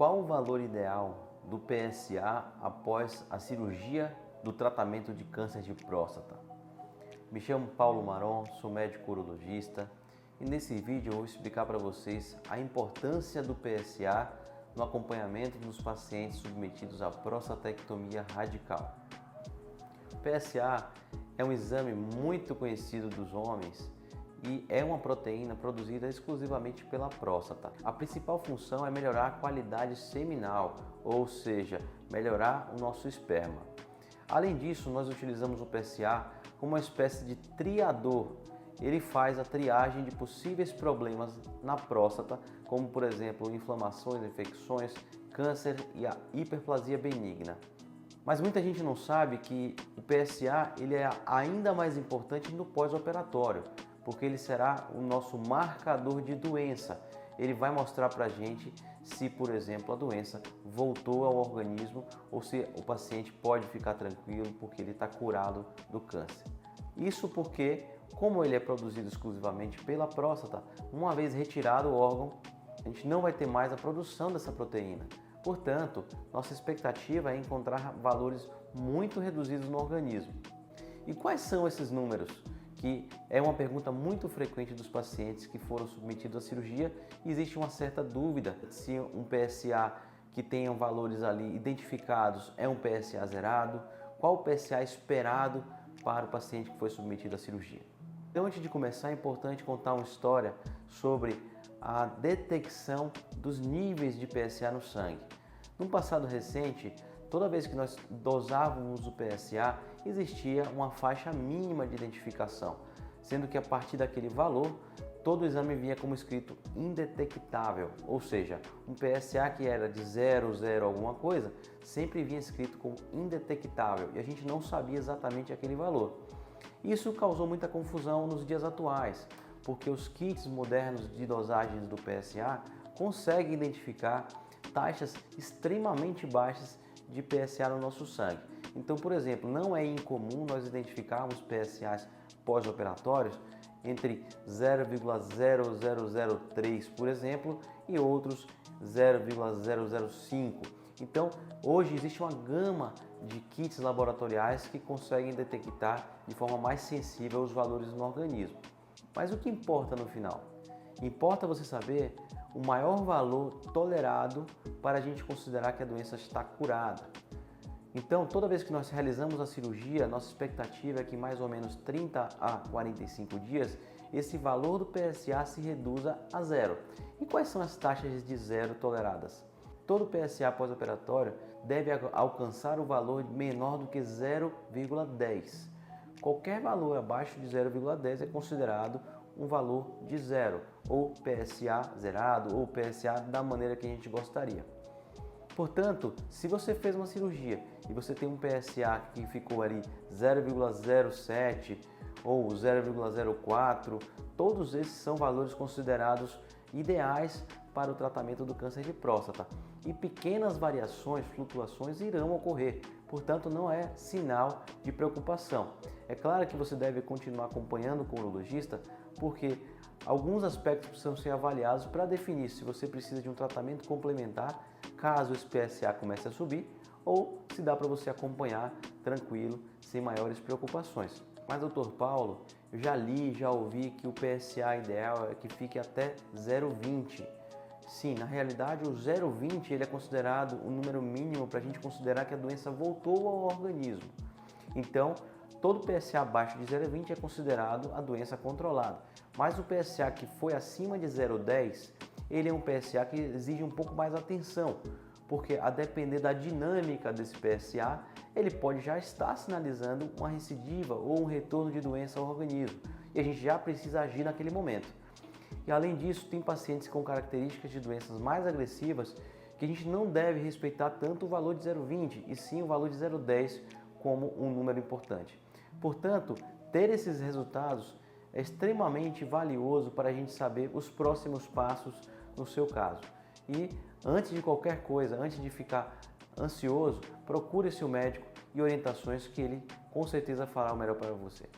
Qual o valor ideal do PSA após a cirurgia do tratamento de câncer de próstata? Me chamo Paulo Maron, sou médico urologista e nesse vídeo eu vou explicar para vocês a importância do PSA no acompanhamento dos pacientes submetidos à prostatectomia radical. O PSA é um exame muito conhecido dos homens e é uma proteína produzida exclusivamente pela próstata. A principal função é melhorar a qualidade seminal, ou seja, melhorar o nosso esperma. Além disso, nós utilizamos o PSA como uma espécie de triador. Ele faz a triagem de possíveis problemas na próstata, como por exemplo, inflamações, infecções, câncer e a hiperplasia benigna. Mas muita gente não sabe que o PSA ele é ainda mais importante no pós-operatório, porque ele será o nosso marcador de doença. Ele vai mostrar para a gente se, por exemplo, a doença voltou ao organismo ou se o paciente pode ficar tranquilo porque ele está curado do câncer. Isso porque, como ele é produzido exclusivamente pela próstata, uma vez retirado o órgão, a gente não vai ter mais a produção dessa proteína. Portanto, nossa expectativa é encontrar valores muito reduzidos no organismo. E quais são esses números? Que é uma pergunta muito frequente dos pacientes que foram submetidos à cirurgia. Existe uma certa dúvida se um PSA que tenha valores ali identificados é um PSA zerado, qual o PSA esperado para o paciente que foi submetido à cirurgia. Então, antes de começar, é importante contar uma história sobre a detecção dos níveis de PSA no sangue. No passado recente, toda vez que nós dosávamos o PSA, existia uma faixa mínima de identificação, sendo que a partir daquele valor, todo o exame vinha como escrito indetectável, ou seja, um PSA que era de 0, alguma coisa, sempre vinha escrito como indetectável e a gente não sabia exatamente aquele valor. Isso causou muita confusão nos dias atuais, porque os kits modernos de dosagens do PSA conseguem identificar taxas extremamente baixas de PSA no nosso sangue. Então, por exemplo, não é incomum nós identificarmos PSAs pós-operatórios entre 0,0003, por exemplo, e outros 0,005. Então, hoje existe uma gama de kits laboratoriais que conseguem detectar de forma mais sensível os valores no organismo. Mas o que importa no final? Importa você saber o maior valor tolerado para a gente considerar que a doença está curada. Então, toda vez que nós realizamos a cirurgia, nossa expectativa é que mais ou menos 30 a 45 dias, esse valor do PSA se reduza a zero. E quais são as taxas de zero toleradas? Todo PSA pós-operatório deve alcançar o valor menor do que 0,10. Qualquer valor abaixo de 0,10 é considerado um valor de zero, ou PSA zerado, ou PSA da maneira que a gente gostaria. Portanto, se você fez uma cirurgia e você tem um PSA que ficou ali 0,07 ou 0,04, todos esses são valores considerados ideais para o tratamento do câncer de próstata. E pequenas variações, flutuações irão ocorrer, portanto não é sinal de preocupação. É claro que você deve continuar acompanhando com o urologista, porque alguns aspectos precisam ser avaliados para definir se você precisa de um tratamento complementar caso esse PSA comece a subir ou se dá para você acompanhar tranquilo, sem maiores preocupações. Mas, doutor Paulo, eu já li, já ouvi que o PSA ideal é que fique até 0,20. Sim, na realidade o 0,20 ele é considerado um número mínimo para a gente considerar que a doença voltou ao organismo. Então, todo PSA abaixo de 0,20 é considerado a doença controlada. Mas o PSA que foi acima de 0,10, ele é um PSA que exige um pouco mais atenção, porque a depender da dinâmica desse PSA, ele pode já estar sinalizando uma recidiva ou um retorno de doença ao organismo. E a gente já precisa agir naquele momento. E além disso, tem pacientes com características de doenças mais agressivas que a gente não deve respeitar tanto o valor de 0,20 e sim o valor de 0,10 como um número importante. Portanto, ter esses resultados é extremamente valioso para a gente saber os próximos passos no seu caso. E antes de qualquer coisa, antes de ficar ansioso, procure seu médico e orientações que ele com certeza fará o melhor para você.